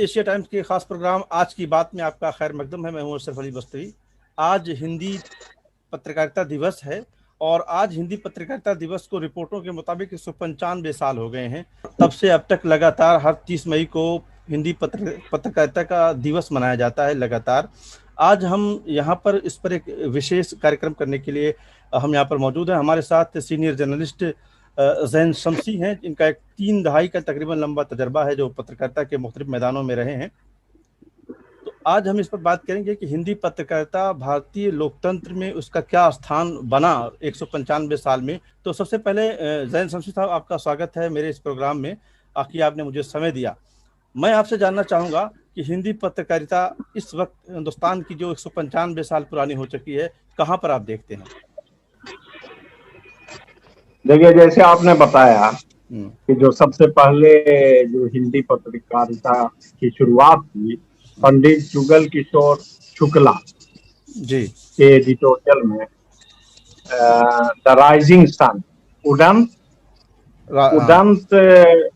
Asia times के खास programme आज की बात में आपका खैर मकदम है। मैं हूं अशरफ अली बस्तवी। आज हिंदी पत्रकारिता दिवस है और आज हिंदी पत्रकारिता दिवस को रिपोर्टों के मुताबिक 195 साल हो गए हैं। तब से अब तक लगातार हर 30 मई को हिंदी पत्रकारिता का दिवस मनाया जाता है लगातार। आज हम यहाँ पर इस पर एक विशेष कार्यक्रम करने के लिए हम यहाँ पर मौजूद हैं। हमारे साथ सीनियर जर्नलिस्ट ज़ैन शम्सी हैं, जिनका एक 3 दहाई का तकरीबन लंबा तजर्बा है, जो पत्रकारिता के मुख्तलिफ मैदानों में रहे हैं। तो आज हम इस पर बात करेंगे कि हिंदी पत्रकारिता भारतीय लोकतंत्र में उसका क्या स्थान बना 195 साल में। तो सबसे पहले ज़ैन शम्सी साहब, आपका स्वागत है मेरे इस प्रोग्राम में, आखिर आपने मुझे समय दिया। मैं आपसे जानना चाहूँगा कि हिंदी पत्रकारिता इस वक्त हिंदुस्तान की जो 195 साल पुरानी हो चुकी है, कहाँ पर आप देखते हैं? देखिए, जैसे आपने बताया कि जो सबसे पहले जो हिंदी पत्रकारिता की शुरुआत की पंडित जुगल किशोर शुक्ला जी के एडिटोरियल में the rising sun Udant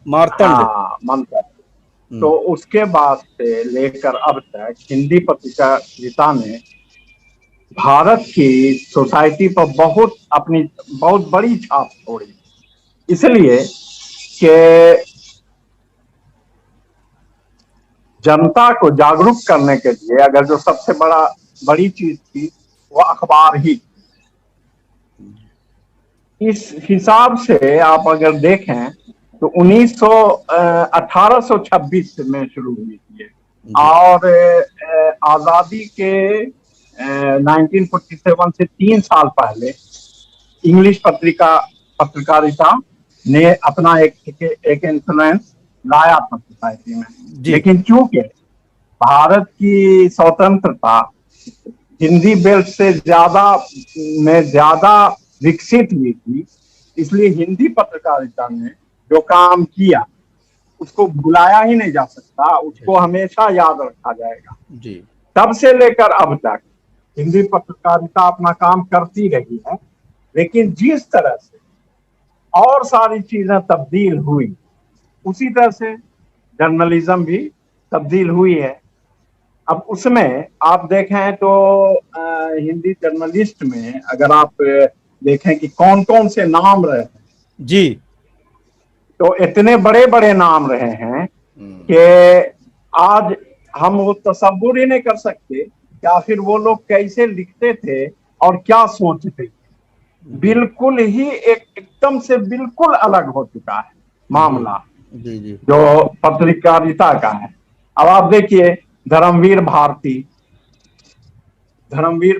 Martand मंत्र, तो उसके बाद से लेकर अब तक हिंदी पत्रकारिता ने भारत की सोसाइटी पर बहुत बड़ी छाप छोड़ी। इसलिए कि जनता को जागरूक करने के लिए अगर जो सबसे बड़ी चीज थी वो अखबार ही। इस हिसाब से आप अगर देखें तो 1826 में शुरू हुई थी और आजादी के 1947 से 3 साल पहले इंग्लिश पत्रकारिता ने अपना एक इन्फ्लुएंस लाया था सोसाइटी में। लेकिन चूंकि भारत की स्वतंत्रता हिंदी बेल्ट से ज्यादा विकसित हुई थी, इसलिए हिंदी पत्रकारिता ने जो काम किया उसको भुलाया ही नहीं जा सकता, उसको हमेशा याद रखा जाएगा। जी। तब से लेकर अब तक हिंदी पत्रकारिता अपना काम करती रही है, लेकिन जिस तरह से और सारी चीजें तब्दील हुई उसी तरह से जर्नलिज्म भी तब्दील हुई है। अब उसमें आप देखें तो हिंदी जर्नलिस्ट में अगर आप देखें कि कौन कौन से नाम रहे जी, तो इतने बड़े बड़े नाम रहे हैं कि आज हम वो तसव्वुर ही नहीं कर सकते कि आखिर वो लोग कैसे लिखते थे और क्या सोचते थे। बिल्कुल ही एकदम से बिल्कुल अलग हो चुका है मामला जी। जो पत्रकारिता का है। अब आप देखिए धर्मवीर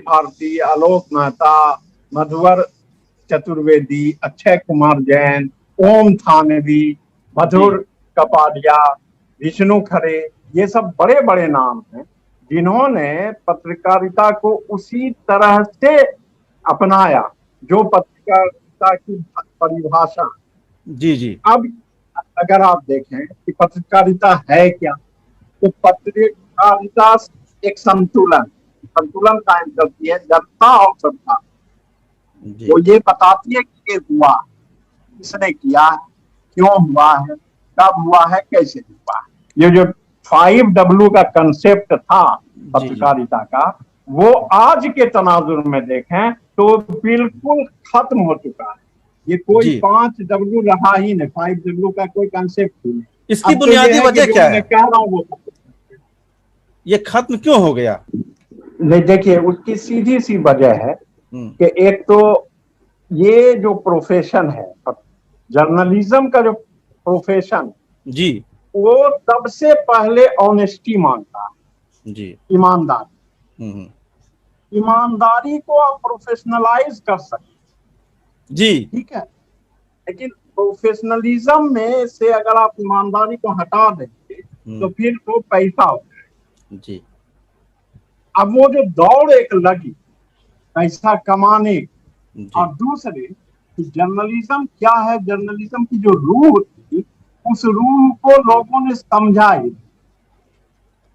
भारती, आलोक मेहता, मधुवर चतुर्वेदी, अक्षय कुमार जैन, ओम थानवी, मधुर कपाडिया, विष्णु खरे, ये सब बड़े बड़े नाम हैं जिन्होंने पत्रकारिता को उसी तरह से अपनाया जो पत्रकारिता की परिभाषा। जी। अब अगर आप देखें कि पत्रकारिता है क्या, तो पत्रकारिता एक संतुलन कायम करती है जनता और सरकार। वो ये बताती है कि ये हुआ, किसने किया है, क्यों हुआ है, कब हुआ है, कैसे हुआ है। ये जो 5W का कंसेप्ट था पत्रकारिता का, वो आज के तनाजुर में देखें तो बिल्कुल खत्म हो चुका है। ये कोई 5W रहा ही नहीं, 5W का कोई कंसेप्ट ही नहीं। इसकी बुनियादी वजह क्या है? कह रहा हूँ ये खत्म क्यों हो गया? नहीं, देखिए उसकी सीधी सी वजह है कि एक तो ये जो प्रोफेशन है जर्नलिज्म का, जो प्रोफेशन जी, वो सबसे पहले ऑनेस्टी मांगता है जी, ईमानदारी को आप प्रोफेशनलाइज कर सकते जी, ठीक है, लेकिन प्रोफेशनलिज्म में से अगर आप ईमानदारी को हटा देंगे तो फिर वो पैसा होता है। जी। अब वो जो दौड़ एक लगी पैसा कमाने और दूसरे जर्नलिज्म क्या है, जर्नलिज्म की जो रूह थी उस रूह को लोगों ने समझा ही।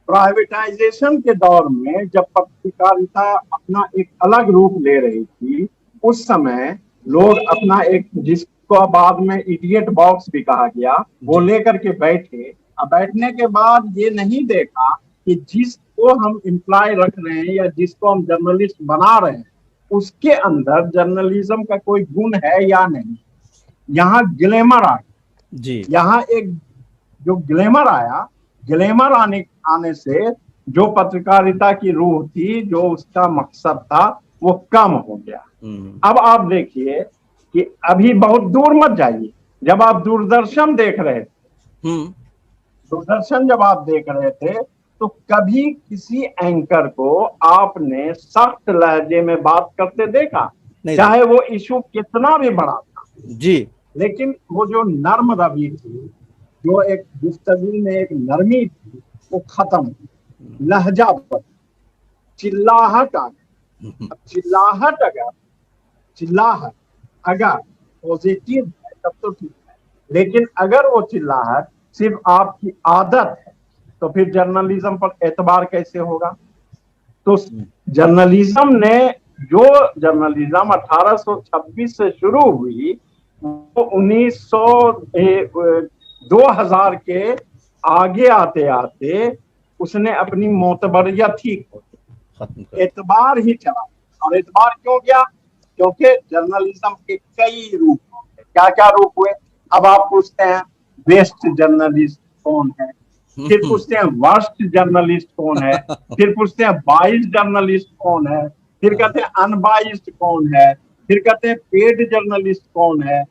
प्राइवेटाइजेशन के दौर में जब पत्रकारिता अपना एक अलग रूप ले रही थी, उस समय लोग अपना एक, जिसको बाद में इडियट बॉक्स भी कहा गया, वो लेकर के बैठे अब बैठने के बाद ये नहीं देखा कि जिसको हम एम्प्लॉय रख रहे हैं या जिसको हम जर्नलिस्ट बना रहे हैं उसके अंदर जर्नलिज्म का कोई गुण है या नहीं। यहाँ ग्लैमर आ गया जी, यहाँ एक जो ग्लैमर आया, ग्लैमर आने से जो पत्रकारिता की रूह थी, जो उसका मकसद था, वो कम हो गया। अब आप देखिए कि अभी बहुत दूर मत जाइए, जब आप दूरदर्शन देख रहे थे, दूरदर्शन जब आप देख रहे थे तो कभी किसी एंकर को आपने सख्त लहजे में बात करते देखा, चाहे वो इशू कितना भी बड़ा था जी। लेकिन वो जो नर्म रवि थी, जो एक गुफ्तगू में एक नरमी थी, वो खत्म हुई। लहजा पर चिल्लाहट आ गई। अब चिल्लाहट अगर पॉजिटिव है तब तो ठीक है, लेकिन अगर वो चिल्लाहट सिर्फ आपकी आदत है तो फिर जर्नलिज्म पर एतबार कैसे होगा। तो जर्नलिज्म ने जो जर्नलिज्म 1826 से शुरू हुई वो 2000 के आगे आते आते उसने अपनी मोतबरियत ही खो दी, एतबार ही चला। और एतबार क्यों गया? क्योंकि जर्नलिज्म के कई रूप होंगे। क्या क्या रूप हुए? अब आप पूछते हैं बेस्ट जर्नलिस्ट कौन है, फिर पूछते हैं वर्स्ट जर्नलिस्ट कौन है, फिर पूछते हैं बाइस्ड जर्नलिस्ट कौन है, फिर कहते हैं अनबाइस्ड कौन है, फिर कहते हैं पेड जर्नलिस्ट कौन है।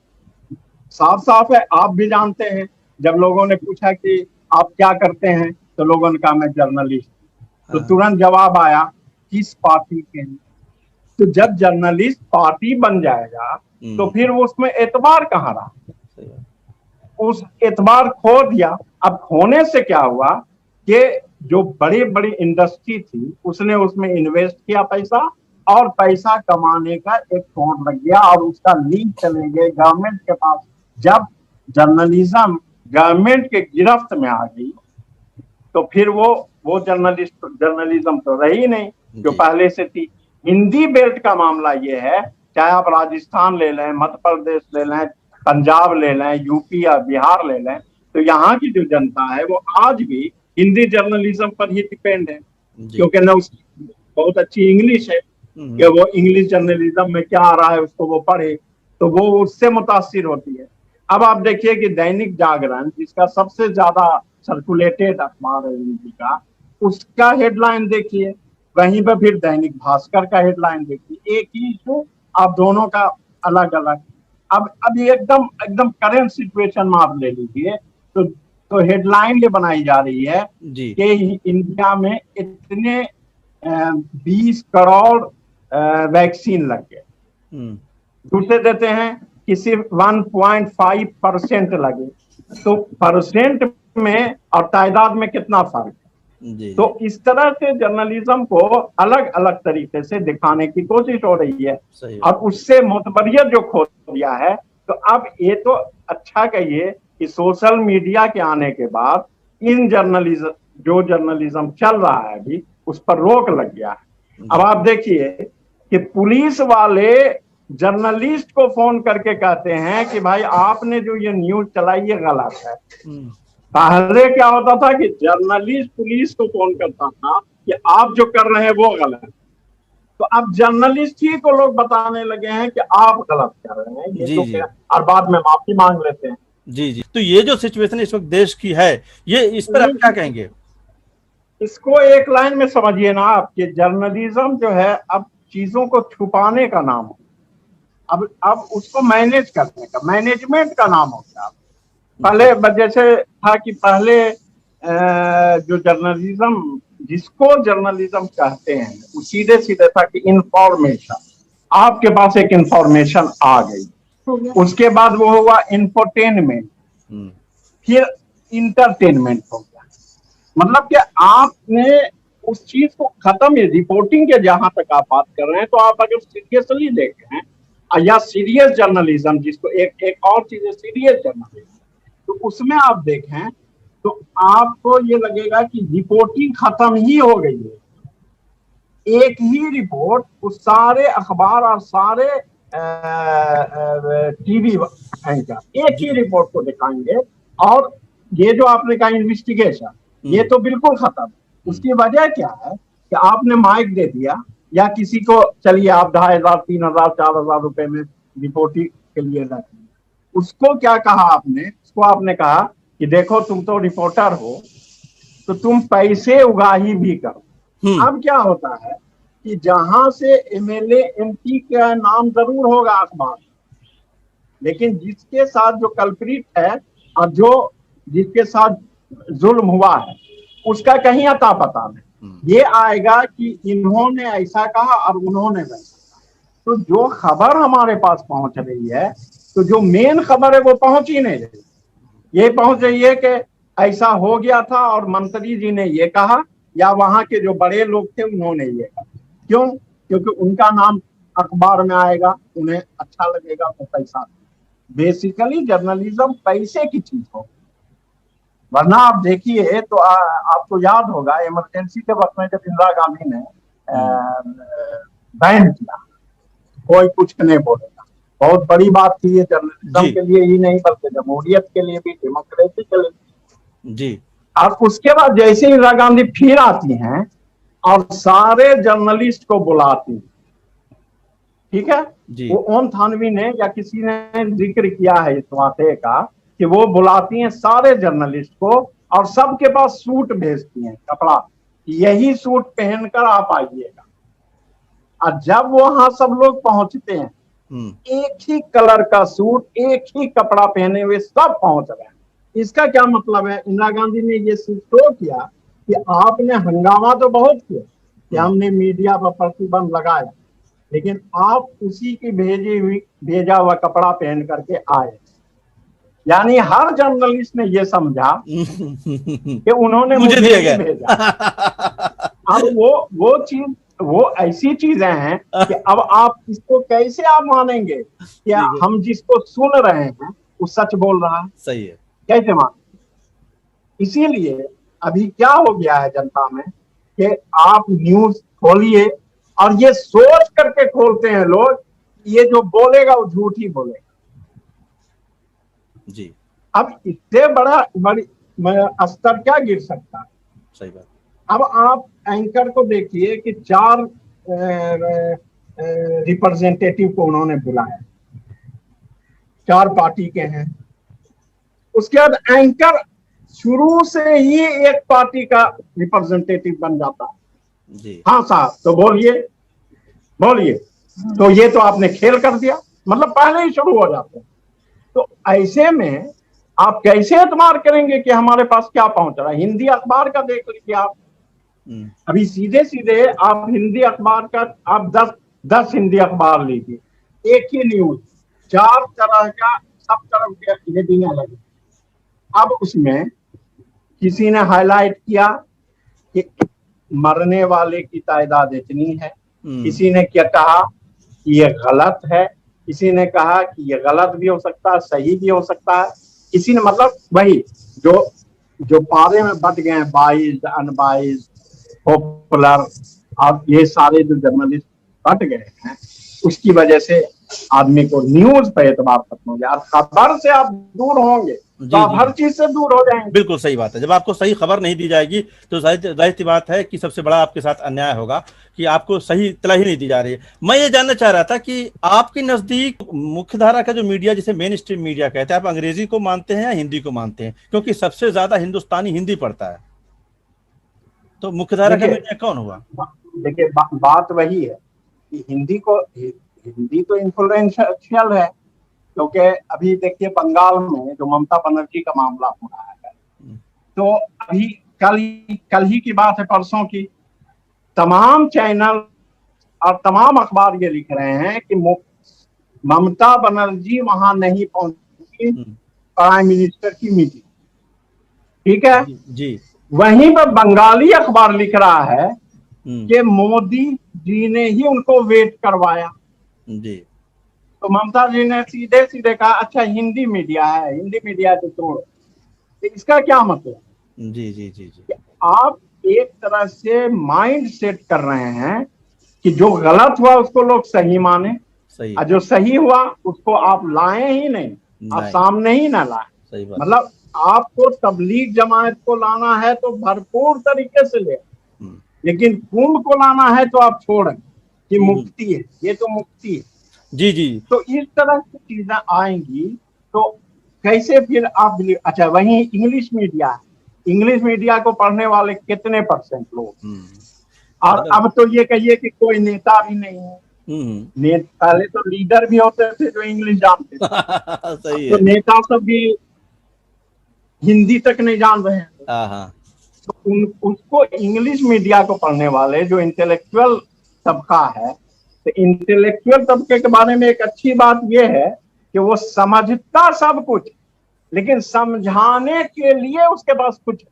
साफ साफ है, आप भी जानते हैं। जब लोगों ने पूछा कि आप क्या करते हैं तो लोगों ने कहा मैं जर्नलिस्ट, तो तुरंत जवाब आया किस पार्टी के हैं। तो जब जर्नलिस्ट पार्टी बन जाएगा तो फिर उसमें एतबार कहाँ रहा? उस एतबार खो दिया। अब खोने से क्या हुआ कि जो बड़ी बड़ी इंडस्ट्री थी उसने उसमें इन्वेस्ट किया पैसा, और पैसा कमाने का एक फोन लग गया और उसका लिंक चले गए गवर्नमेंट के पास। जब जर्नलिज्म गवर्नमेंट के गिरफ्त में आ गई तो फिर वो जर्नलिज्म तो रही नहीं जो पहले से थी। हिंदी बेल्ट का मामला ये है, चाहे आप राजस्थान ले लें, मध्य प्रदेश ले लें, पंजाब ले लें, यूपी या बिहार ले लें, तो यहाँ की जो जनता है वो आज भी हिंदी जर्नलिज्म पर ही डिपेंड है, क्योंकि न उसकी बहुत अच्छी इंग्लिश है कि वो इंग्लिश जर्नलिज्म में क्या आ रहा है उसको वो पढ़े, तो वो उससे मुतासिर होती है। अब आप देखिए कि दैनिक जागरण, जिसका सबसे ज्यादा सर्कुलेटेड अखबार है हिंदी का, उसका हेडलाइन देखिए, वहीं पर फिर दैनिक भास्कर का हेडलाइन देखिए, एक ही इशू, आप दोनों का अलग अलग। अब ये एकदम करंट सिचुएशन में आप ले लीजिए तो हेडलाइन ये बनाई जा रही है कि इंडिया में इतने 20 करोड़ वैक्सीन लग गए। दूसरे देते हैं कि सिर्फ 1.5% लगे, तो परसेंट में और तादाद में कितना फर्क है। तो इस तरह से जर्नलिज्म को अलग अलग तरीके से दिखाने की कोशिश हो रही है और उससे मोतबरियत जो खो दिया है। तो अब ये तो अच्छा कहिए कि सोशल मीडिया के आने के बाद इन जर्नलिज्म चल रहा है अभी, उस पर रोक लग गया है। अब आप देखिए कि पुलिस वाले जर्नलिस्ट को फोन करके कहते हैं कि भाई आपने जो ये न्यूज चलाई ये गलत है। पहले क्या होता था कि जर्नलिस्ट पुलिस को फोन करता था कि आप जो कर रहे हैं वो गलत है, तो अब जर्नलिस्ट ही को लोग बताने लगे हैं कि आप गलत कर रहे हैं, ये जो और बाद में माफी मांग लेते हैं। जी। तो ये जो सिचुएशन इस वक्त देश की है, ये इस पर आप क्या कहेंगे? इसको एक लाइन में समझिए ना आप कि जर्नलिज्म जो है अब चीजों को छुपाने का नाम हो, अब उसको मैनेज करने का, मैनेजमेंट का नाम हो गया। पहले जैसे था कि पहले जो जर्नलिज्म, जिसको जर्नलिज्म कहते हैं, वो सीधे सीधे था कि इंफॉर्मेशन, आपके पास एक इंफॉर्मेशन आ गई, उसके बाद वो हुआ इंफोटेनमेंट, फिर इंटरटेनमेंट हो गया। मतलब कि आपने उस चीज को खत्म, है रिपोर्टिंग के जहां तक आप बात कर रहे हैं, तो आप अगर सीरियसली देखें या सीरियस जर्नलिज्म, जिसको एक और चीज है सीरियस जर्नलिज्म, तो उसमें आप देखें तो आपको ये लगेगा कि रिपोर्टिंग खत्म ही हो गई है। एक ही रिपोर्ट उस सारे अखबार और सारे टीवी एंकर एक ही रिपोर्ट को दिखाएंगे और ये जो आपने कहा इन्वेस्टिगेशन, ये तो बिल्कुल खत्म। उसकी वजह क्या है कि आपने माइक दे दिया या किसी को, चलिए आप 2,500, 3,000, 4,000 रुपए में रिपोर्टिंग के लिए रख, उसको क्या कहा आपने, उसको आपने कहा कि देखो तुम तो रिपोर्टर हो तो तुम पैसे उगाही भी करो। अब क्या होता है कि जहां से एमएलए एमपी का नाम जरूर होगा अखबार, लेकिन जिसके साथ जो कल्प्रिट है और जो जिसके साथ जुल्म हुआ है उसका कहीं अता पता नहीं। ये आएगा कि इन्होंने ऐसा कहा और उन्होंने वैसा कहा। तो जो खबर हमारे पास पहुंच रही है, तो जो मेन खबर है वो पहुंच ही नहीं रही। ये पहुंच रही है कि ऐसा हो गया था और मंत्री जी ने ये कहा, या वहां के जो बड़े लोग थे उन्होंने ये कहा। क्यों? क्योंकि उनका नाम अखबार में आएगा, उन्हें अच्छा लगेगा तो पैसा। बेसिकली जर्नलिज्म पैसे की चीज हो, वरना आप देखिए तो आपको याद होगा इमरजेंसी के वक्त में जब इंदिरा गांधी ने बैन किया, कोई कुछ नहीं बोलेगा, बहुत बड़ी बात थी ये जर्नलिज्म के लिए ही नहीं बल्कि जमहूरियत के लिए भी, डेमोक्रेसी के लिए जी। और उसके बाद जैसे इंदिरा गांधी फिर आती हैं और सारे जर्नलिस्ट को बुलाती हैं, ठीक है जी। वो ओम थानवी ने या किसी ने जिक्र किया है इस वाक़े का कि वो बुलाती हैं सारे जर्नलिस्ट को और सबके पास सूट भेजती हैं, कपड़ा, यही सूट पहनकर आप आइएगा। और जब वहां सब लोग पहुंचते हैं, एक ही कलर का सूट, एक ही कपड़ा पहने हुए सब पहुंच रहे हैं। इसका क्या मतलब है? इंदिरा गांधी ने ये शो किया कि आपने हंगामा तो बहुत किया कि हमने मीडिया पर प्रतिबंध लगाया, लेकिन आप उसी की भेजा हुआ कपड़ा पहन करके आए। यानी हर जर्नलिस्ट ने ये समझा कि उन्होंने मुझे नहीं भेजा। अब वो ऐसी चीजें हैं कि अब आप इसको कैसे आप मानेंगे कि हम जिसको सुन रहे हैं वो सच बोल रहा है? सही है, कैसे मान? इसीलिए अभी क्या हो गया है जनता में कि आप न्यूज खोलिए और ये सोच करके खोलते हैं लोग, ये जो बोलेगा वो झूठ ही बोलेगा जी। अब इससे बड़ी स्तर क्या गिर सकता है? सही बात। अब आप एंकर को देखिए कि 4 रिप्रेजेंटेटिव को उन्होंने बुलाया, 4 पार्टी के हैं। उसके बाद एंकर शुरू से ही एक पार्टी का रिप्रेजेंटेटिव बन जाता है जी। हाँ साहब तो बोलिए तो ये तो आपने खेल कर दिया, मतलब पहले ही शुरू हो जाते हैं। तो ऐसे में आप कैसे एतबार करेंगे कि हमारे पास क्या पहुंच रहा है? हिंदी अखबार का देख लीजिए आप, अभी सीधे सीधे आप हिंदी अखबार का आप 10 हिंदी अखबार लीजिए, एक ही न्यूज, 4 तरह का सब तरफ के हेडिंग लगे। अब उसमें किसी ने हाईलाइट किया कि मरने वाले की तादाद इतनी है, किसी ने क्या कहा कि ये गलत है, किसी ने कहा कि ये गलत भी हो सकता है, सही भी हो सकता है, किसी ने, मतलब वही जो पारे में बट गए हैं, 22, अनबाइज, पॉपुलर, अब ये सारे जो जर्नलिस्ट बट गए हैं उसकी वजह से आदमी को न्यूज पे एतबार खत्म हो गया। खबर से आप दूर होंगे तो आप हर चीज से दूर हो जाएंगे। बिल्कुल सही बात है। जब आपको सही खबर नहीं दी जाएगी तो जाहिर सी बात है कि सबसे बड़ा आपके साथ अन्याय होगा कि आपको सही इत्तला ही नहीं दी जा रही है। मैं ये जानना चाह रहा था कि आपके नजदीक मुख्यधारा का जो मीडिया, जिसे मेन स्ट्रीम मीडिया कहते हैं, आप अंग्रेजी को मानते हैं या हिंदी को मानते हैं? क्योंकि सबसे ज्यादा हिंदुस्तानी हिंदी पढ़ता है, तो मुख्यधारा का मीडिया कौन हुआ? देखिए बात वही है कि हिंदी तो इन्फ्लुएंशियल है, क्योंकि अभी देखिए बंगाल में जो ममता बनर्जी का मामला हो रहा है, तो अभी कल ही की बात है, परसों की, तमाम चैनल और तमाम अखबार ये लिख रहे हैं कि ममता बनर्जी वहां नहीं पहुंची प्राइम मिनिस्टर की मीटिंग, ठीक है जी। वहीं पर बंगाली अखबार लिख रहा है कि मोदी जी ने ही उनको वेट करवाया जी। तो ममता जी ने सीधे सीधे कहा अच्छा हिंदी मीडिया है, हिंदी मीडिया तो तोड़। तो इसका क्या मतलब? जी जी जी जी, आप एक तरह से माइंड सेट कर रहे हैं कि जो गलत हुआ उसको लोग सही माने, और जो सही हुआ उसको आप लाए ही नहीं, आप सामने ही ना लाए। मतलब आपको तबलीग जमात को लाना है तो भरपूर तरीके से ले, लेकिन कुंभ को लाना है तो आप छोड़ें कि मुक्ति है, ये तो मुक्ति है। जी जी। तो इस तरह की चीजें आएंगी तो कैसे फिर आप, अच्छा वहीं इंग्लिश मीडिया है, इंग्लिश मीडिया को पढ़ने वाले कितने % लोग, और अब तो ये कहिए कि कोई नेता भी नहीं है। पहले तो लीडर भी होते थे जो इंग्लिश जानते थे। सही है। तो नेता सब भी हिंदी तक नहीं जान रहे हैं। तो उसको इंग्लिश मीडिया को पढ़ने वाले जो इंटेलेक्चुअल तबका है, तो इंटेलेक्चुअल तबके के बारे में एक अच्छी बात यह है कि वो समझता सब कुछ, लेकिन समझाने के लिए उसके पास कुछ।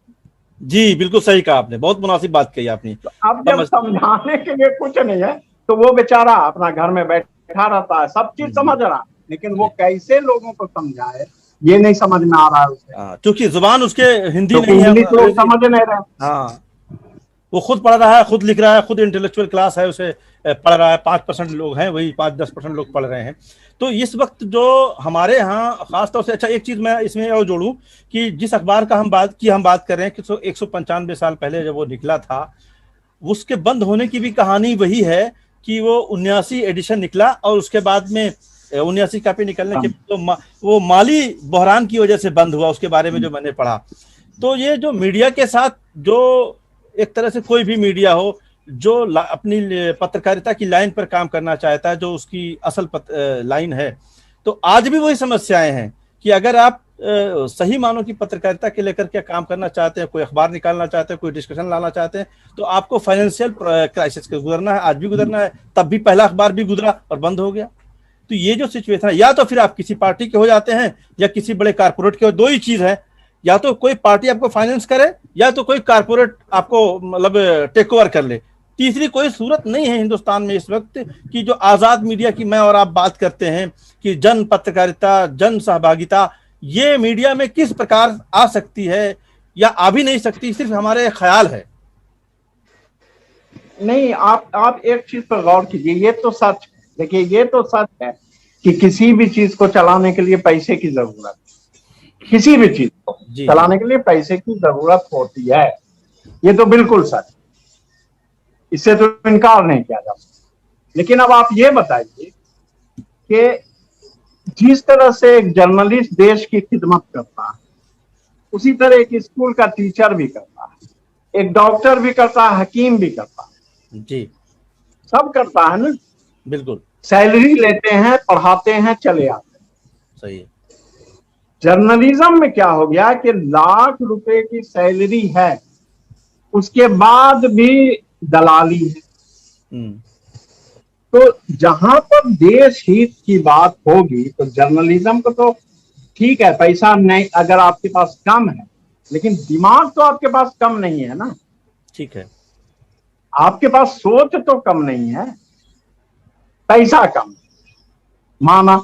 जी बिल्कुल सही कहा आपने, बहुत मुनासिब बात कही आपने। तो अब जब समझाने के लिए कुछ नहीं है तो वो बेचारा अपना घर में बैठा रहता है, सब चीज समझ रहा, लेकिन वो कैसे लोगों को समझाए ये नहीं समझ में आ रहा है उसे, क्योंकि जुबान उसके हिंदी तो नहीं है, तो समझ नहीं रहे। हाँ, वो खुद पढ़ रहा है, खुद लिख रहा है, खुद इंटेलेक्चुअल क्लास है, उसे पढ़ रहा है। 5% लोग हैं, वही 5-10% लोग पढ़ रहे हैं। तो इस वक्त जो हमारे यहाँ खासतौर से, अच्छा एक चीज मैं इसमें और जोड़ूं कि जिस अखबार का हम बात कर रहे हैं कि 195 साल पहले जब वो निकला था, उसके बंद होने की भी कहानी वही है कि वो 79 एडिशन निकला और उसके बाद में 79 कॉपी निकलने के तो वो माली बहरान की वजह से बंद हुआ, उसके बारे में जो मैंने पढ़ा। तो ये जो मीडिया के साथ, जो एक तरह से कोई भी मीडिया हो जो अपनी पत्रकारिता की लाइन पर काम करना चाहता है, जो उसकी असल लाइन है, तो आज भी वही समस्याएं हैं कि अगर आप सही मानों की पत्रकारिता के लेकर के काम करना चाहते हैं, कोई अखबार निकालना चाहते हैं, कोई डिस्कशन लाना चाहते हैं, तो आपको फाइनेंशियल क्राइसिस से गुजरना है। आज भी गुजरना है, तब भी पहला अखबार भी गुजरा और बंद हो गया। तो ये जो सिचुएशन है, या तो फिर आप किसी पार्टी के हो जाते हैं या किसी बड़े कारपोरेट के, दो ही चीज है, या तो कोई पार्टी आपको फाइनेंस करे या तो कोई कारपोरेट आपको मतलब टेक ओवर कर ले। तीसरी कोई सूरत नहीं है हिंदुस्तान में इस वक्त कि जो आजाद मीडिया की मैं और आप बात करते हैं कि जन पत्रकारिता, जन सहभागिता, ये मीडिया में किस प्रकार आ सकती है या आ भी नहीं सकती, सिर्फ हमारे ख्याल है। नहीं, आप एक चीज पर गौर कीजिए, ये तो सच, देखिए ये तो सच है कि किसी भी चीज को चलाने के लिए पैसे की जरूरत, किसी भी चीज को चलाने के लिए पैसे की जरूरत होती है, ये तो बिल्कुल सच, इससे तो इनकार नहीं किया जा सकता। लेकिन अब आप ये बताइए कि जिस तरह से एक जर्नलिस्ट देश की खिदमत करता है, उसी तरह एक स्कूल का टीचर भी करता है, एक डॉक्टर भी करता है, हकीम भी करता है, जी सब करता है ना। बिल्कुल। सैलरी लेते हैं, पढ़ाते हैं, चले आते हैं। सही है। जर्नलिज्म में क्या हो गया कि लाख रुपए की सैलरी है, उसके बाद भी दलाली है। तो जहां पर देश हित की बात होगी तो जर्नलिज्म को तो ठीक है, पैसा नहीं अगर आपके पास कम है, लेकिन दिमाग तो आपके पास कम नहीं है ना। ठीक है, आपके पास सोच तो कम नहीं है, पैसा कम माना,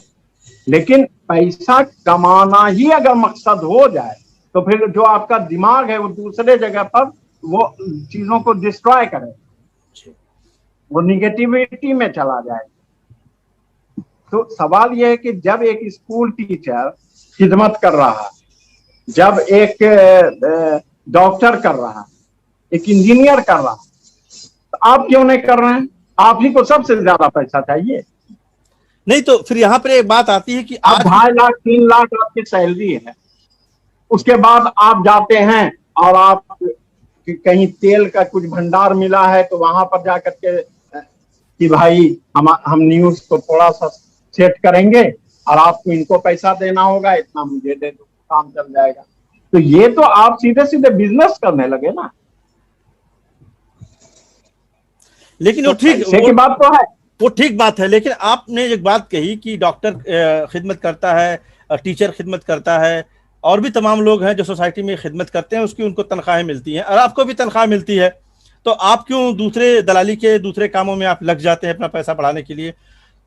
लेकिन पैसा कमाना ही अगर मकसद हो जाए तो फिर जो आपका दिमाग है वो दूसरे जगह पर वो चीजों को डिस्ट्रॉय करे, वो निगेटिविटी में चला जाए। तो सवाल यह है कि जब एक स्कूल टीचर खिदमत कर रहा है, जब एक डॉक्टर कर रहा है, एक इंजीनियर कर रहा है, तो आप क्यों नहीं कर रहे हैं? आप ही को सबसे ज्यादा पैसा चाहिए। नहीं तो फिर यहाँ पर एक बात आती है कि आप 2.5 लाख 3 लाख आपकी सैलरी है, उसके बाद आप जाते हैं और आप कहीं तेल का कुछ भंडार मिला है तो वहां पर जाकर के कि भाई हम न्यूज को थोड़ा सा सेट करेंगे और आपको इनको पैसा देना होगा, इतना मुझे दे दो, काम चल जाएगा। तो ये तो आप सीधे सीधे बिजनेस करने लगे ना। लेकिन वो ठीक की बात तो है, वो ठीक बात है, लेकिन आपने एक बात कही कि डॉक्टर खिदमत करता है, टीचर खिदमत करता है, और भी तमाम लोग हैं जो सोसाइटी में खिदमत करते हैं, उसकी उनको तनख्वाहें मिलती हैं और आपको भी तनख्वाह मिलती है, तो आप क्यों दूसरे दलाली के दूसरे कामों में आप लग जाते हैं अपना पैसा बढ़ाने के लिए?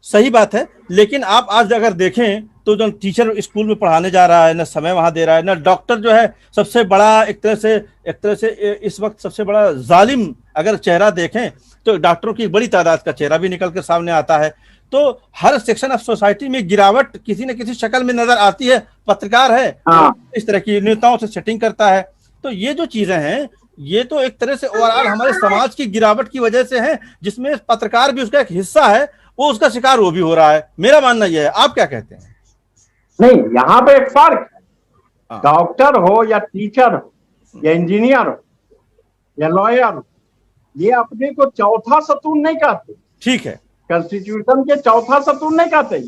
सही बात है, लेकिन आप आज अगर देखें तो जो टीचर स्कूल में पढ़ाने जा रहा है, ना समय वहां दे रहा है, ना डॉक्टर जो है सबसे बड़ा एक तरह से इस वक्त सबसे बड़ा जालिम अगर चेहरा देखें तो डॉक्टरों की बड़ी तादाद का चेहरा भी निकल कर सामने आता है। तो हर सेक्शन ऑफ सोसाइटी में गिरावट किसी न किसी शक्ल में नजर आती है। पत्रकार है, इस तरह की नेताओं से सेटिंग करता है। तो ये जो चीजें हैं, ये तो एक तरह से ओवरऑल हमारे समाज की गिरावट की वजह से है, जिसमें पत्रकार भी उसका एक हिस्सा है, वो उसका शिकार वो भी हो रहा है। मेरा मानना यह है, आप क्या कहते हैं? नहीं, यहाँ पे एक फर्क है। डॉक्टर हो या टीचर हो या इंजीनियर हो या लॉयर हो, ये अपने को चौथा सतून नहीं कहते। ठीक है, कॉन्स्टिट्यूशन के चौथा सतून नहीं कहते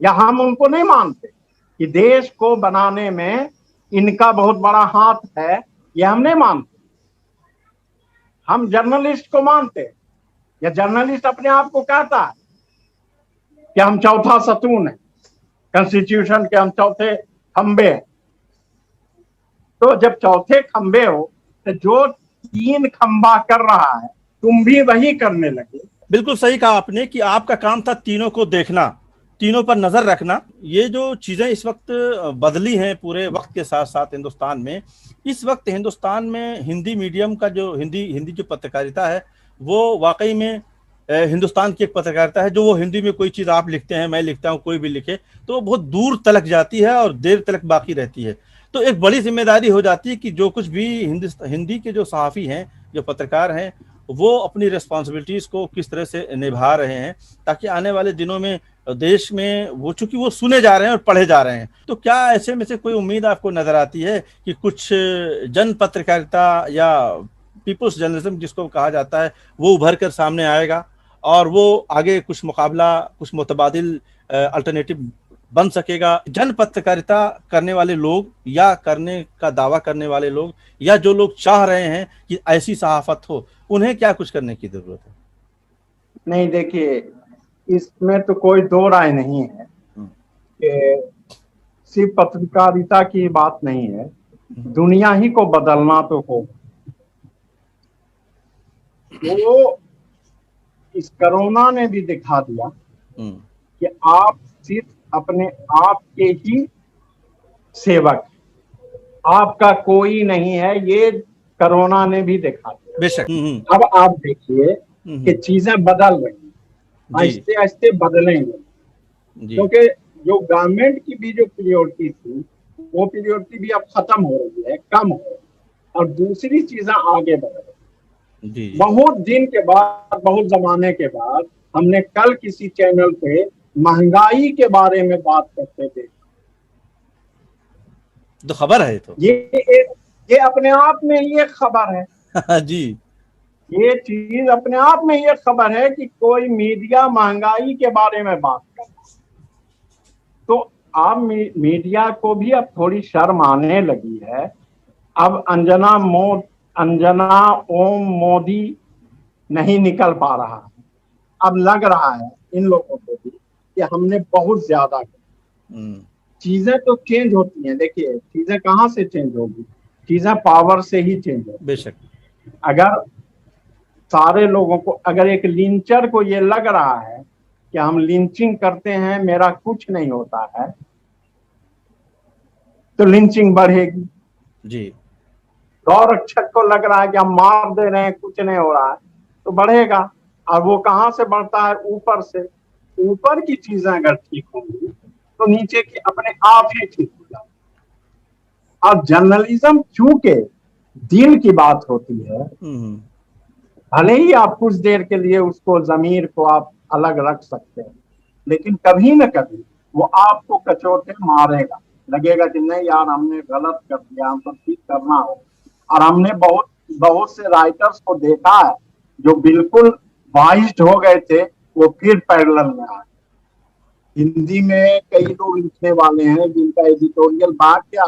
या हम उनको नहीं मानते कि देश को बनाने में इनका बहुत बड़ा हाथ है, ये हम नहीं मानते। हम जर्नलिस्ट को मानते हैं, या जर्नलिस्ट अपने आप को कहता है कि हम चौथा सतून है, कॉन्स्टिट्यूशन के हम चौथे खंबे हैं। तो जब चौथे खंबे हो तो जो 3 खंबा कर रहा है, तुम भी वही करने लगे। बिल्कुल सही कहा आपने कि आपका काम था तीनों को देखना, तीनों पर नजर रखना। ये जो चीजें इस वक्त बदली हैं पूरे वक्त के साथ साथ हिंदुस्तान में, इस वक्त हिंदुस्तान में हिंदी मीडियम का जो हिंदी जो पत्रकारिता है, वो वाकई में हिंदुस्तान की एक पत्रकारिता है। जो वो हिंदी में कोई चीज आप लिखते हैं, मैं लिखता हूं, कोई भी लिखे, तो वो बहुत दूर तलक जाती है और देर तलक बाकी रहती है। तो एक बड़ी जिम्मेदारी हो जाती है कि जो कुछ भी हिंदी के जो सहाफ़ी हैं, जो पत्रकार हैं, वो अपनी रिस्पॉन्सिबिलिटीज को किस तरह से निभा रहे हैं, ताकि आने वाले दिनों में देश में वो, चूंकि वो सुने जा रहे हैं और पढ़े जा रहे हैं, तो क्या ऐसे में से कोई उम्मीद आपको नजर आती है कि कुछ जन पत्रकारिता या पीपुल्स जर्नलिज्म जिसको कहा जाता है, वो उभर कर सामने आएगा और वो आगे कुछ मुकाबला, कुछ मुतबादिल अल्टरनेटिव बन सकेगा? जन पत्रकारिता करने वाले लोग या करने का दावा करने वाले लोग, या जो लोग चाह रहे हैं कि ऐसी सहाफत हो, उन्हें क्या कुछ करने की जरूरत है? नहीं, देखिए, इसमें तो कोई दो राय नहीं है कि सिर्फ पत्रकारिता की बात नहीं है, दुनिया ही को बदलना तो हो। वो इस कोरोना ने भी दिखा दिया कि आप सिर्फ अपने आप के ही सेवक, आपका कोई नहीं है। ये कोरोना ने भी दिखा दिया। बेशक। अब आप देखिए कि चीजें बदल रही हैं, आहिस्ते आहिस्ते बदलेंगे, क्योंकि जो गवर्नमेंट की भी जो प्रायोरिटी थी, वो प्रायोरिटी भी अब खत्म हो रही है, कम हो रही है, और दूसरी चीजें आगे बढ़ रही है। बहुत दिन के बाद, बहुत जमाने के बाद हमने कल किसी चैनल पे महंगाई के बारे में बात करते थे। तो खबर है, तो ये अपने आप में ही एक खबर है। जी, ये चीज अपने आप में ही एक खबर है कि कोई मीडिया महंगाई के बारे में बात कर रहा है। तो अब मीडिया को भी अब थोड़ी शर्म आने लगी है। अब अंजना ओम मोदी नहीं निकल पा रहा है। अब लग रहा है इन लोगों को भी कि हमने बहुत ज्यादा चीजें तो चेंज होती हैं। देखिए, चीजें कहाँ से चेंज होगी? चीजें पावर से ही चेंज होगी। बेशक। अगर सारे लोगों को, अगर एक लिंचर को ये लग रहा है कि हम लिंचिंग करते हैं, मेरा कुछ नहीं होता है, तो लिंचिंग बढ़ेगी। जी। गौरक्षक को लग रहा है कि हम मार दे रहे हैं, कुछ नहीं हो रहा है, तो बढ़ेगा। और वो कहाँ से बढ़ता है? ऊपर से। ऊपर की चीजें अगर ठीक होंगी तो नीचे की अपने आप ही ठीक हो जाए। अब जर्नलिज्म चूंकि दिल की बात होती है, भले ही आप कुछ देर के लिए उसको, जमीर को आप अलग रख सकते हैं, लेकिन कभी न कभी वो आपको कचोटे मारेगा। लगेगा कि नहीं यार, हमने गलत कर दिया, हमको ठीक करना हो। और हमने बहुत से राइटर्स को देखा है जो बिल्कुल बाइस्ड हो गए थे, वो फिर पैरेलल में आए। हिंदी में कई लोग लिखने वाले हैं जिनका एडिटोरियल भाग गया,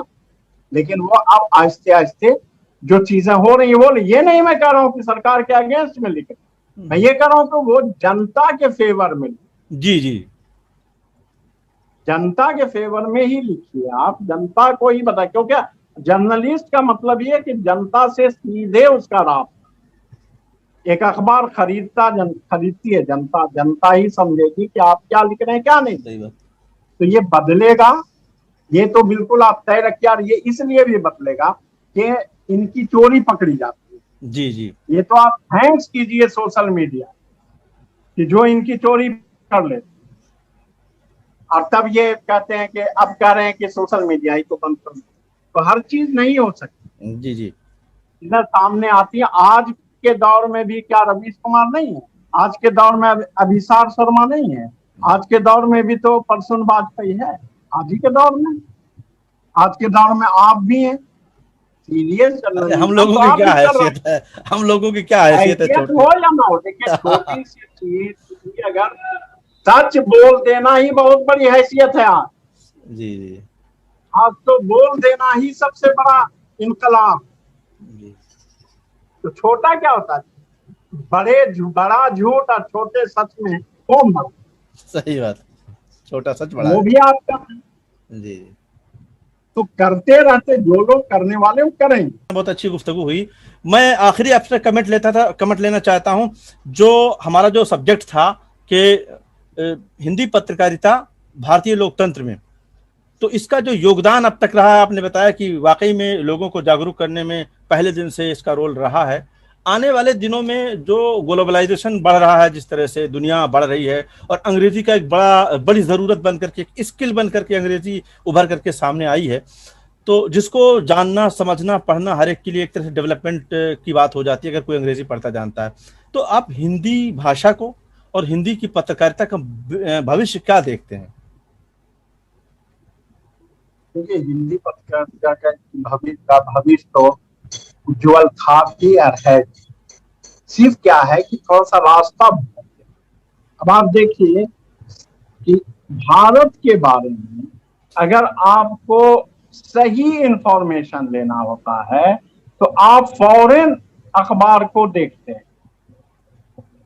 लेकिन वो अब आहिस्ते आहिस्ते जो चीजें हो रही है, वो ये नहीं मैं कह रहा हूँ कि सरकार के अगेंस्ट में लिखे, मैं ये कह रहा हूँ कि वो जनता के फेवर में। जी जी, जनता के फेवर में ही लिखिए। आप जनता को ही बताए, क्योंकि जर्नलिस्ट का मतलब ये है कि जनता से सीधे उसका राब्ता। एक अखबार खरीदती है जनता, जनता ही समझेगी कि आप क्या लिख रहे हैं, क्या नहीं। तो ये बदलेगा, ये तो बिल्कुल आप तय रखिए। और ये इसलिए भी बदलेगा कि इनकी चोरी पकड़ी जाती है। जी जी, ये तो आप थैंक्स कीजिए सोशल मीडिया कि जो इनकी चोरी कर लेते, और तब ये कहते हैं कि अब कह रहे हैं कि सोशल मीडिया ही को बंद कर दो। तो हर चीज नहीं हो सकती। जी जी। इधर सामने आती है। आज के दौर में भी क्या रवीश कुमार नहीं है? आज के दौर में अभिसार शर्मा नहीं है? आज के दौर में भी तो प्रसून वाजपेयी है। आज ही के दौर में, आज के दौर में आप भी हैं। सीरियस अरे हम जर्नलिज्म लोगों तो की आप क्या भी कर रहे हैसियत है, हम लोगों की क्या हैं। हैसियत है हैसियत छोटी। हो या ना हो, देखिए छोटी सी चीज अगर सच बोल देना ही बहुत बड़ी हैसियत है। आज जी जी आज तो बोल देना ही सबसे बड़ा इनकलाब। जी। तो छोटा क्या होता है? बड़ा झूठ और छोटे सच में कौन मत? सही बात, छोटा सच बड़ा वो है। भी आप कर रहे हैं। जी। तो करते रहते, जो लोग करने वाले वो करेंगे। बहुत अच्छी गुफ्तगू हुई। मैं आखिरी आपसे कमेंट लेना चाहता हूं। जो हमारा जो सब्जेक्ट था कि हिंदी पत्रकारिता भारतीय लोकतंत्र में, तो इसका जो योगदान अब तक रहा है, आपने बताया कि वाकई में लोगों को जागरूक करने में पहले दिन से इसका रोल रहा है। आने वाले दिनों में जो ग्लोबलाइजेशन बढ़ रहा है, जिस तरह से दुनिया बढ़ रही है, और अंग्रेजी का एक बड़ी ज़रूरत बन करके, एक स्किल बन करके अंग्रेजी उभर करके सामने आई है, तो जिसको जानना, समझना, पढ़ना हर एक के लिए एक तरह से डेवलपमेंट की बात हो जाती है अगर कोई अंग्रेजी पढ़ता जानता है। तो आप हिंदी भाषा को और हिंदी की पत्रकारिता का भविष्य क्या देखते हैं? क्योंकि हिंदी पत्रकारिता का भविष्य तो उज्जवल था भी और है। सिर्फ क्या है कि थोड़ा सा रास्ता। अब आप देखिए कि भारत के बारे में अगर आपको सही इंफॉर्मेशन लेना होता है तो आप फॉरेन अखबार को देखते हैं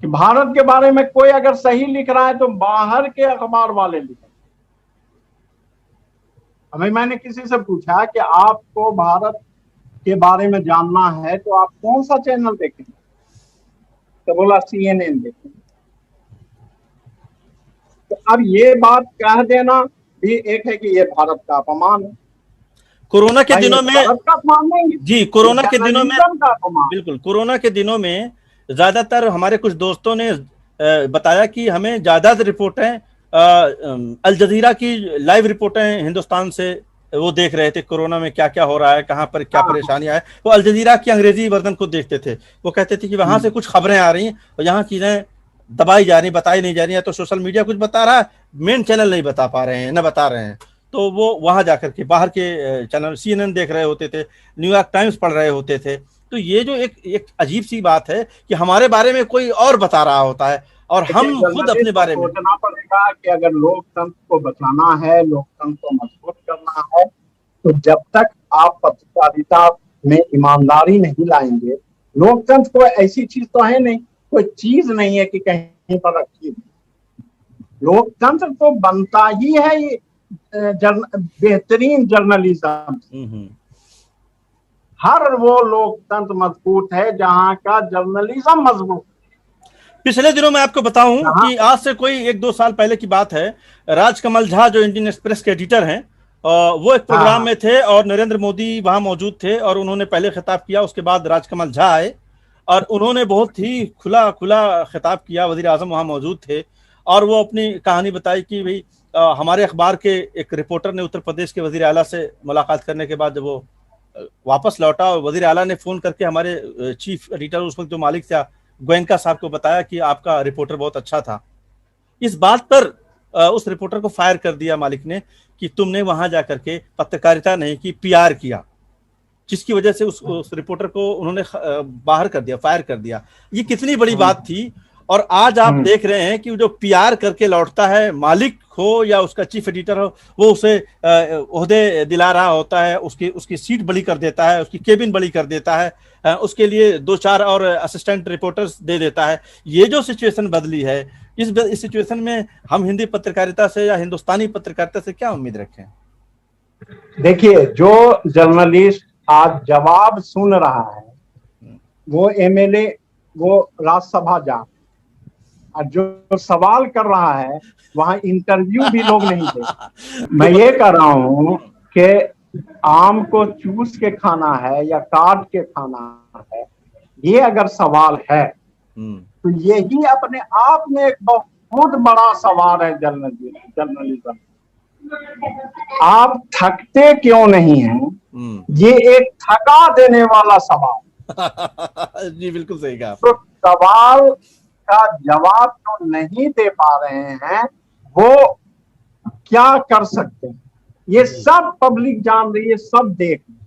कि भारत के बारे में कोई अगर सही लिख रहा है तो बाहर के अखबार वाले लिखें। हमें, मैंने किसी से पूछा कि आपको भारत के बारे में जानना है तो आप कौन सा चैनल देखेंगे, तो बोला CNN देखेंगे। तो अब ये बात कह देना भी एक है कि ये भारत का अपमान है। कोरोना के दिनों में, भारत का अपमान नहीं, जी कोरोना के दिनों में, जर्नलिज्म का अपमान। बिल्कुल कोरोना के दिनों में ज्यादातर हमारे कुछ दोस्तों ने बताया कि हमें ज्यादा रिपोर्टें अल जजीरा की लाइव रिपोर्टें हिंदुस्तान से वो देख रहे थे, कोरोना में क्या क्या हो रहा है, कहाँ पर क्या परेशानियां है। वो अल जजीरा की अंग्रेजी वर्जन को देखते थे। वो कहते थे कि वहां से कुछ खबरें आ रही हैं और यहाँ चीजें दबाई जा रही, बताई नहीं जा रही है। तो सोशल मीडिया कुछ बता रहा है, मेन चैनल नहीं बता पा रहे हैं, न बता रहे हैं। तो वो वहां जाकर के बाहर के चैनल CNN देख रहे होते थे, न्यूयॉर्क टाइम्स पढ़ रहे होते थे। तो ये जो एक अजीब सी बात है कि हमारे बारे में कोई और बता रहा होता है और हम खुद अपने बारे में। सोचना पड़ेगा कि अगर लोकतंत्र को बचाना है, लोकतंत्र को मजबूत करना है, तो जब तक आप पत्रकारिता में ईमानदारी नहीं लाएंगे, लोकतंत्र कोई ऐसी चीज तो है नहीं, कोई चीज नहीं है कि कहीं पर रखी। लोकतंत्र तो बनता ही है बेहतरीन जर्नलिज्म। हर वो लोकतंत्र मजबूत है जहां का जर्नलिज्म मजबूत। पिछले दिनों में आपको बताऊं कि आज से कोई 1-2 साल पहले की बात है, राजकमल झा जो इंडियन एक्सप्रेस के एडिटर हैं, वो एक प्रोग्राम में थे और नरेंद्र मोदी वहां मौजूद थे और उन्होंने पहले खिताब किया। उसके बाद राजकमल झा आए और उन्होंने बहुत ही खुला खिताब किया। वजीर आजम वहां मौजूद थे और वो अपनी कहानी बताई कि भाई हमारे अखबार के एक रिपोर्टर ने उत्तर प्रदेश के वजीर आला से मुलाकात करने के बाद जब वो वापस लौटा और वजीर आला ने फोन करके हमारे चीफ एडिटर उस वक्त जो मालिक था गोयनका साहब को बताया कि आपका रिपोर्टर बहुत अच्छा था। इस बात पर उस रिपोर्टर को फायर कर दिया मालिक ने कि तुमने वहां जाकर के पत्रकारिता नहीं की, PR किया, जिसकी वजह से उस रिपोर्टर को उन्होंने बाहर कर दिया, फायर कर दिया। ये कितनी बड़ी बात थी। और आज आप देख रहे हैं कि जो PR करके लौटता है, मालिक हो या उसका चीफ एडिटर हो, वो उसे ओहदे दिला रहा होता है, उसकी सीट बड़ी कर देता है, उसकी केबिन बड़ी कर देता है, उसके लिए 2-4 और असिस्टेंट रिपोर्टर्स दे देता है। ये जो सिचुएशन बदली है, इस सिचुएशन में हम हिंदी पत्रकारिता से या हिंदुस्तानी पत्रकारिता से क्या उम्मीद रखें? देखिए, जो जर्नलिस्ट आज जवाब सुन रहा है वो MLA, वो राज्यसभा जा, और जो सवाल कर रहा है वहां इंटरव्यू भी लोग नहीं दे। मैं ये कह रहा हूं कि आम को चूस के खाना है या काट के खाना है, ये अगर सवाल है तो यही अपने आप में एक बहुत बहुत बड़ा सवाल है जर्नलिज्म। आप थकते क्यों नहीं हैं, ये एक थका देने वाला सवाल। जी बिल्कुल सही कहा तो आपने। सवाल का जवाब जो नहीं दे पा रहे हैं वो क्या कर सकते हैं, ये सब पब्लिक जान रही है, सब देख रही है।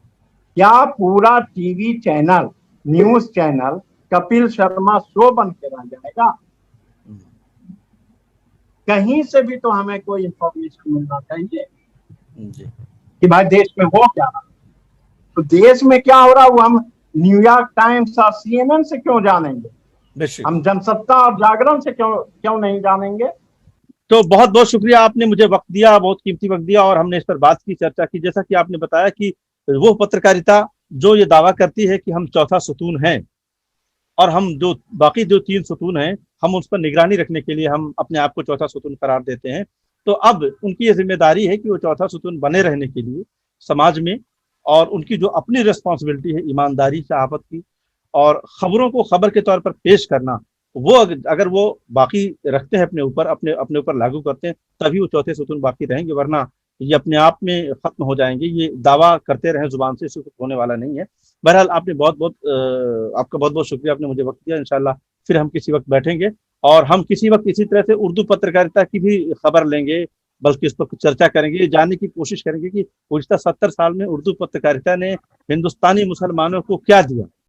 क्या पूरा TV channel, news channel Kapil Sharma show बन के रह जाएगा? कहीं से भी तो हमें कोई इंफॉर्मेशन मिलना चाहिए कि भाई देश में हो क्या रहा। तो देश में क्या हो रहा है वो हम न्यूयॉर्क टाइम्स और CNN से क्यों जानेंगे? हम जनसत्ता और जागरण से क्यों नहीं जानेंगे? तो बहुत बहुत शुक्रिया, आपने मुझे वक्त दिया, बहुत कीमती वक्त दिया, और हमने इस पर बात की, चर्चा की। जैसा कि आपने बताया कि वो पत्रकारिता जो ये दावा करती है कि हम चौथा सुतून हैं, और हम जो बाकी जो 3 सुतून हैं, हम उस पर निगरानी रखने के लिए हम अपने आप को चौथा सुतून करार देते हैं। तो अब उनकी ये जिम्मेदारी है कि वो चौथा सुतून बने रहने के लिए समाज में, और उनकी जो अपनी रिस्पॉन्सिबिलिटी है ईमानदारी, शहावत की, और खबरों को खबर के तौर पर पेश करना, वो अगर वो बाकी रखते हैं अपने ऊपर, अपने ऊपर लागू करते हैं, तभी वो चौथे सुतून बाकी रहेंगे, वरना ये अपने आप में खत्म हो जाएंगे। ये दावा करते रहे जुबान से, इससे कुछ होने वाला नहीं है। बहरहाल आपने आपका बहुत बहुत शुक्रिया, आपने मुझे वक्त दिया। इंशाल्लाह फिर हम किसी वक्त बैठेंगे, और हम किसी वक्त इसी तरह से उर्दू पत्रकारिता की भी खबर लेंगे, बल्कि इस पर कुछ चर्चा करेंगे, जानने की कोशिश करेंगे कि गुज़िश्ता 70 साल में उर्दू पत्रकारिता ने हिंदुस्तानी मुसलमानों को क्या दिया।